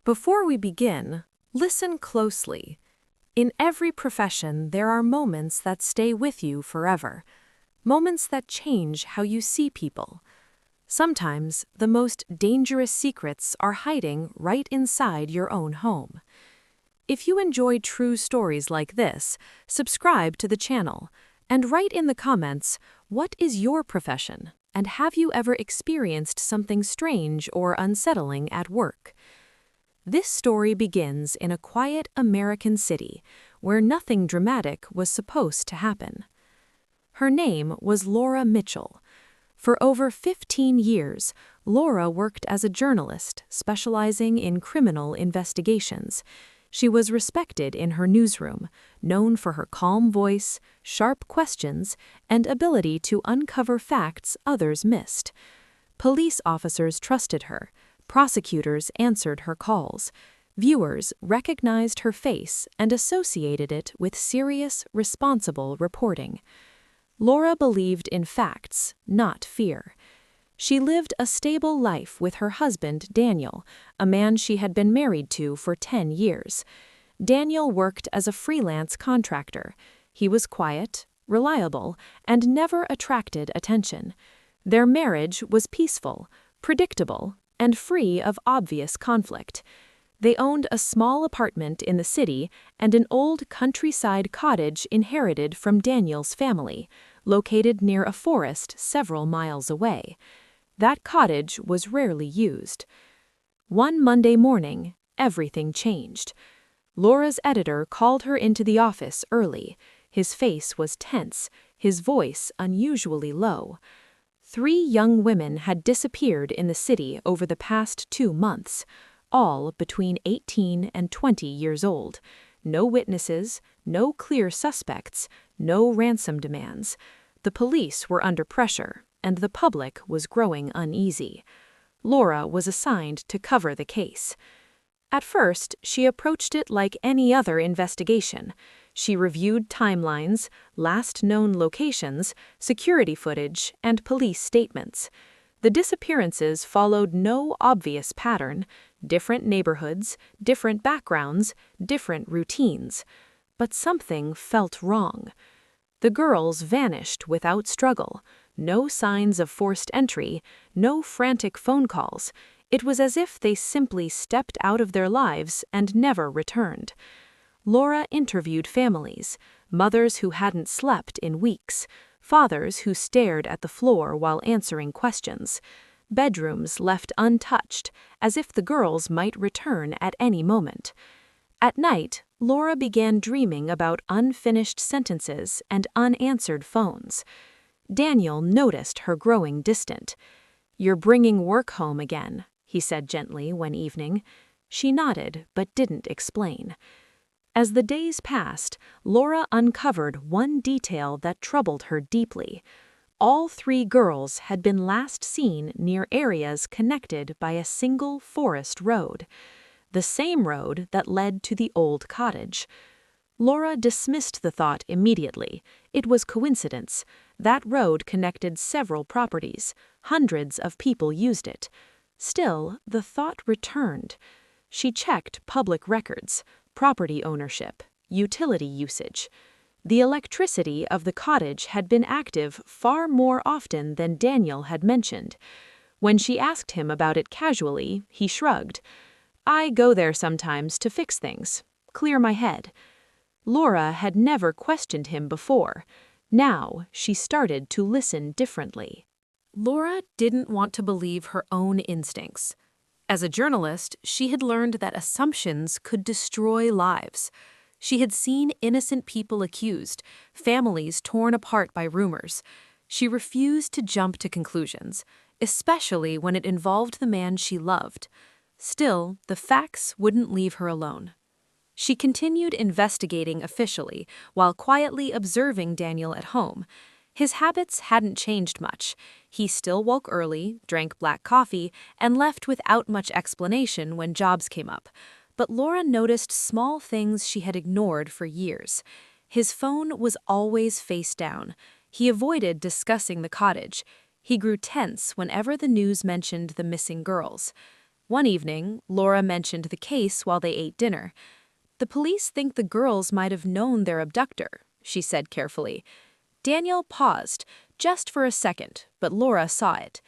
Before we begin, listen closely. In every profession, there are moments that stay with you forever, moments that change how you see people. Sometimes, the most dangerous secrets are hiding right inside your own home. If you enjoy true stories like this, subscribe to the channel and write in the comments, what is your profession, and have you ever experienced something strange or unsettling at work? This story begins in a quiet American city where nothing dramatic was supposed to happen. Her name was Laura Mitchell. For over 15 years, Laura worked as a journalist specializing in criminal investigations. She was respected in her newsroom, known for her calm voice, sharp questions, and ability to uncover facts others missed. Police officers trusted her. Prosecutors answered her calls. Viewers recognized her face and associated it with serious, responsible reporting. Laura believed in facts, not fear. She lived a stable life with her husband, Daniel, a man she had been married to for 10 years. Daniel worked as a freelance contractor. He was quiet, reliable, and never attracted attention. Their marriage was peaceful, predictable, and free of obvious conflict. They owned a small apartment in the city and an old countryside cottage inherited from Daniel's family, located near a forest several miles away. That cottage was rarely used. One Monday morning, everything changed. Laura's editor called her into the office early. His face was tense, his voice unusually low. 3 young women had disappeared in the city over the past 2 months, all between 18 and 20 years old. No witnesses, no clear suspects, no ransom demands. The police were under pressure, and the public was growing uneasy. Laura was assigned to cover the case. At first, she approached it like any other investigation. She reviewed timelines, last known locations, security footage, and police statements. The disappearances followed no obvious pattern: different neighborhoods, different backgrounds, different routines. But something felt wrong. The girls vanished without struggle. No signs of forced entry, no frantic phone calls. It was as if they simply stepped out of their lives and never returned. Laura interviewed families, mothers who hadn't slept in weeks, fathers who stared at the floor while answering questions, bedrooms left untouched, as if the girls might return at any moment. At night, Laura began dreaming about unfinished sentences and unanswered phones. Daniel noticed her growing distant. "You're bringing work home again," he said gently one evening. She nodded but didn't explain. As the days passed, Laura uncovered one detail that troubled her deeply. All 3 girls had been last seen near areas connected by a single forest road, the same road that led to the old cottage. Laura dismissed the thought immediately. It was coincidence. That road connected several properties. Hundreds of people used it. Still, the thought returned. She checked public records, property ownership, utility usage. The electricity of the cottage had been active far more often than Daniel had mentioned. When she asked him about it casually, he shrugged. "I go there sometimes to fix things, clear my head." Laura had never questioned him before. Now she started to listen differently. Laura didn't want to believe her own instincts. As a journalist, she had learned that assumptions could destroy lives. She had seen innocent people accused, families torn apart by rumors. She refused to jump to conclusions, especially when it involved the man she loved. Still, the facts wouldn't leave her alone. She continued investigating officially while quietly observing Daniel at home. His habits hadn't changed much. He still woke early, drank black coffee, and left without much explanation when jobs came up. But Laura noticed small things she had ignored for years. His phone was always face down. He avoided discussing the cottage. He grew tense whenever the news mentioned the missing girls. One evening, Laura mentioned the case while they ate dinner. "The police think the girls might have known their abductor," she said carefully. Daniel paused, just for a second, but Laura saw it.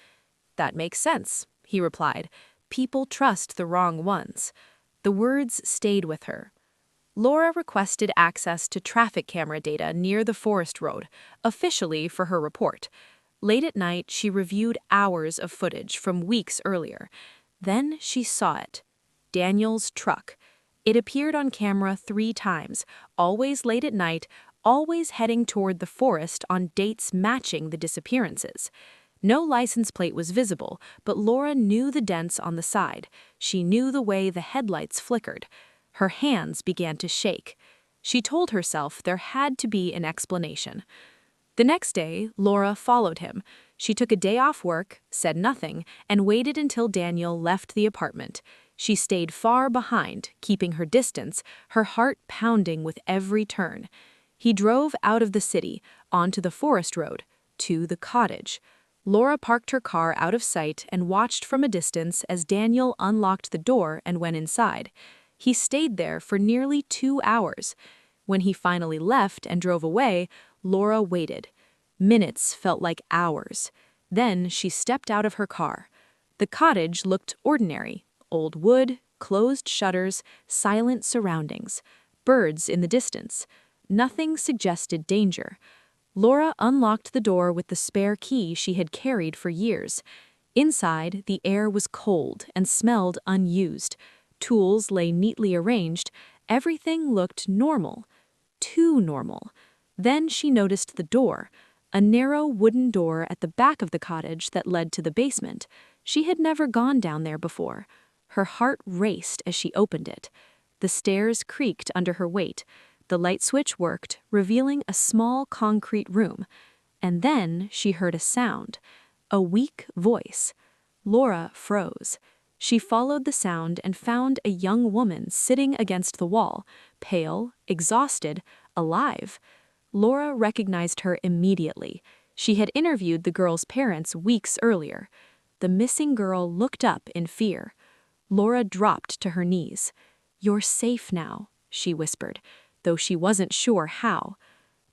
"That makes sense," he replied. "People trust the wrong ones." The words stayed with her. Laura requested access to traffic camera data near the forest road, officially for her report. Late at night, she reviewed hours of footage from weeks earlier. Then she saw it. Daniel's truck. It appeared on camera 3 times, always late at night, always heading toward the forest on dates matching the disappearances. No license plate was visible, but Laura knew the dents on the side. She knew the way the headlights flickered. Her hands began to shake. She told herself there had to be an explanation. The next day, Laura followed him. She took a day off work, said nothing, and waited until Daniel left the apartment. She stayed far behind, keeping her distance, her heart pounding with every turn. He drove out of the city, onto the forest road, to the cottage. Laura parked her car out of sight and watched from a distance as Daniel unlocked the door and went inside. He stayed there for nearly 2 hours. When he finally left and drove away, Laura waited. Minutes felt like hours. Then she stepped out of her car. The cottage looked ordinary. Old wood, closed shutters, silent surroundings. Birds in the distance. Nothing suggested danger. Laura unlocked the door with the spare key she had carried for years. Inside, the air was cold and smelled unused. Tools lay neatly arranged. Everything looked normal. Too normal. Then she noticed the door, a narrow wooden door at the back of the cottage that led to the basement. She had never gone down there before. Her heart raced as she opened it. The stairs creaked under her weight. The light switch worked, revealing a small concrete room. And then she heard a sound, a weak voice. Laura froze. She followed the sound and found a young woman sitting against the wall, pale, exhausted, alive. Laura recognized her immediately. She had interviewed the girl's parents weeks earlier. The missing girl looked up in fear. Laura dropped to her knees. "You're safe now," she whispered, though she wasn't sure how.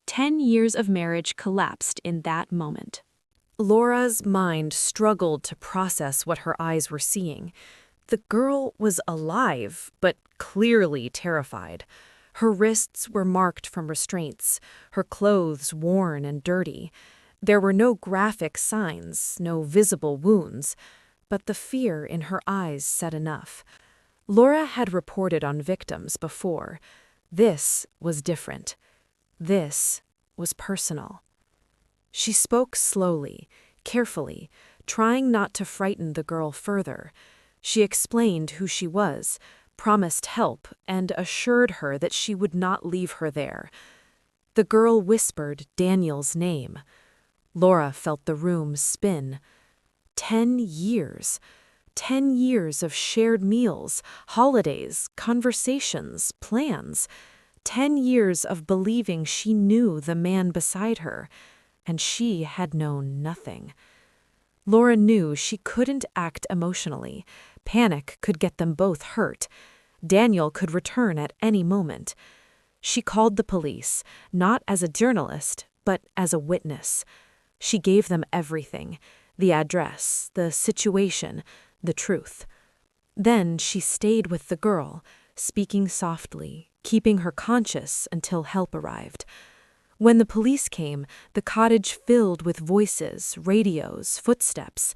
10 years of marriage collapsed in that moment. Laura's mind struggled to process what her eyes were seeing. The girl was alive, but clearly terrified. Her wrists were marked from restraints, her clothes worn and dirty. There were no graphic signs, no visible wounds, but the fear in her eyes said enough. Laura had reported on victims before. This was different. This was personal. She spoke slowly, carefully, trying not to frighten the girl further. She explained who she was, promised help, and assured her that she would not leave her there. The girl whispered Daniel's name. Laura felt the room spin. 10 years. 10 years of shared meals, holidays, conversations, plans. 10 years of believing she knew the man beside her, and she had known nothing. Laura knew she couldn't act emotionally. Panic could get them both hurt. Daniel could return at any moment. She called the police, not as a journalist, but as a witness. She gave them everything, the address, the situation, the truth. Then she stayed with the girl, speaking softly, keeping her conscious until help arrived. When the police came, the cottage filled with voices, radios, footsteps.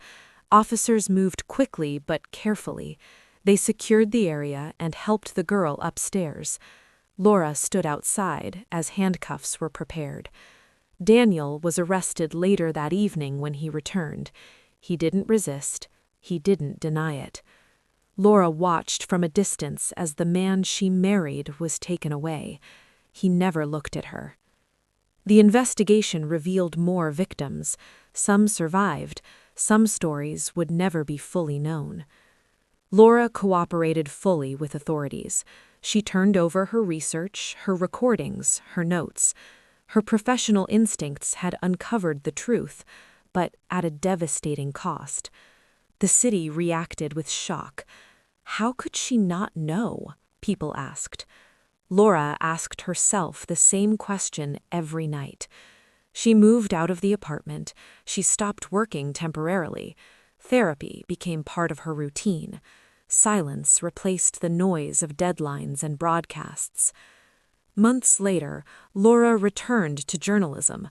Officers moved quickly but carefully. They secured the area and helped the girl upstairs. Laura stood outside as handcuffs were prepared. Daniel was arrested later that evening when he returned. He didn't resist. He didn't deny it. Laura watched from a distance as the man she married was taken away. He never looked at her. The investigation revealed more victims. Some survived. Some stories would never be fully known. Laura cooperated fully with authorities. She turned over her research, her recordings, her notes. Her professional instincts had uncovered the truth, but at a devastating cost. The city reacted with shock. How could she not know? People asked. Laura asked herself the same question every night. She moved out of the apartment. She stopped working temporarily. Therapy became part of her routine. Silence replaced the noise of deadlines and broadcasts. Months later, Laura returned to journalism.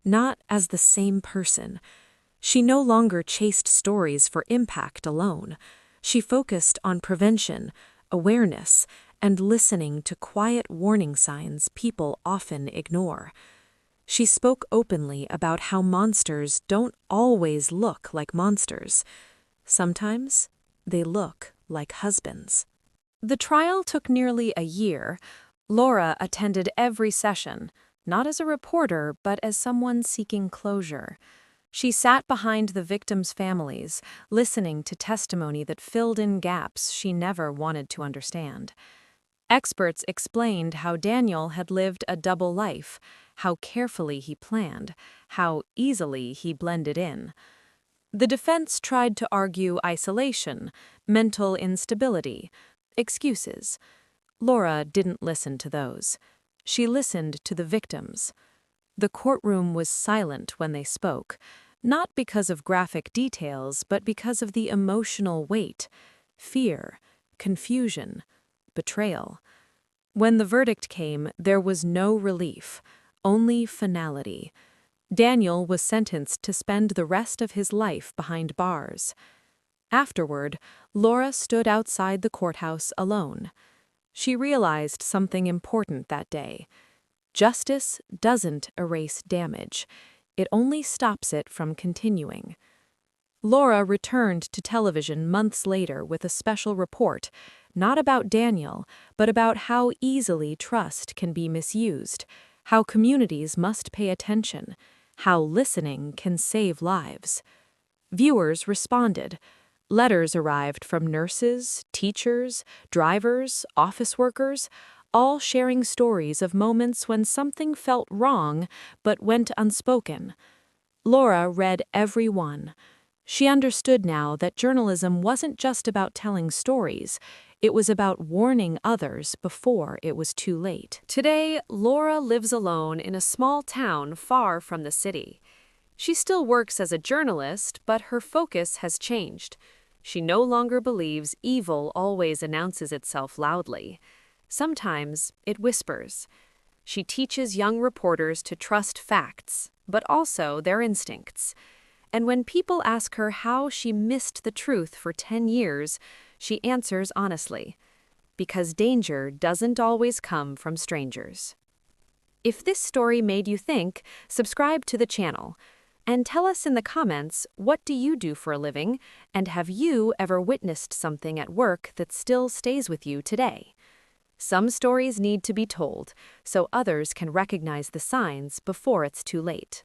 Not as the same person. She no longer chased stories for impact alone. She focused on prevention, awareness, and listening to quiet warning signs people often ignore. She spoke openly about how monsters don't always look like monsters. Sometimes they look like husbands. The trial took nearly a year. Laura attended every session, not as a reporter, but as someone seeking closure. She sat behind the victims' families, listening to testimony that filled in gaps she never wanted to understand. Experts explained how Daniel had lived a double life, how carefully he planned, how easily he blended in. The defense tried to argue isolation, mental instability, excuses. Laura didn't listen to those. She listened to the victims. The courtroom was silent when they spoke, not because of graphic details, but because of the emotional weight, fear, confusion, betrayal. When the verdict came, there was no relief, only finality. Daniel was sentenced to spend the rest of his life behind bars. Afterward, Laura stood outside the courthouse alone. She realized something important that day. Justice doesn't erase damage. It only stops it from continuing. Laura returned to television months later with a special report, not about Daniel, but about how easily trust can be misused, how communities must pay attention, how listening can save lives. Viewers responded. Letters arrived from nurses, teachers, drivers, office workers, all sharing stories of moments when something felt wrong but went unspoken. Laura read every one. She understood now that journalism wasn't just about telling stories, it was about warning others before it was too late. Today, Laura lives alone in a small town far from the city. She still works as a journalist, but her focus has changed. She no longer believes evil always announces itself loudly. Sometimes it whispers. She teaches young reporters to trust facts, but also their instincts. And when people ask her how she missed the truth for 10 years, she answers honestly, because danger doesn't always come from strangers. If this story made you think, subscribe to the channel. And tell us in the comments, what do you do for a living, and have you ever witnessed something at work that still stays with you today? Some stories need to be told, so others can recognize the signs before it's too late.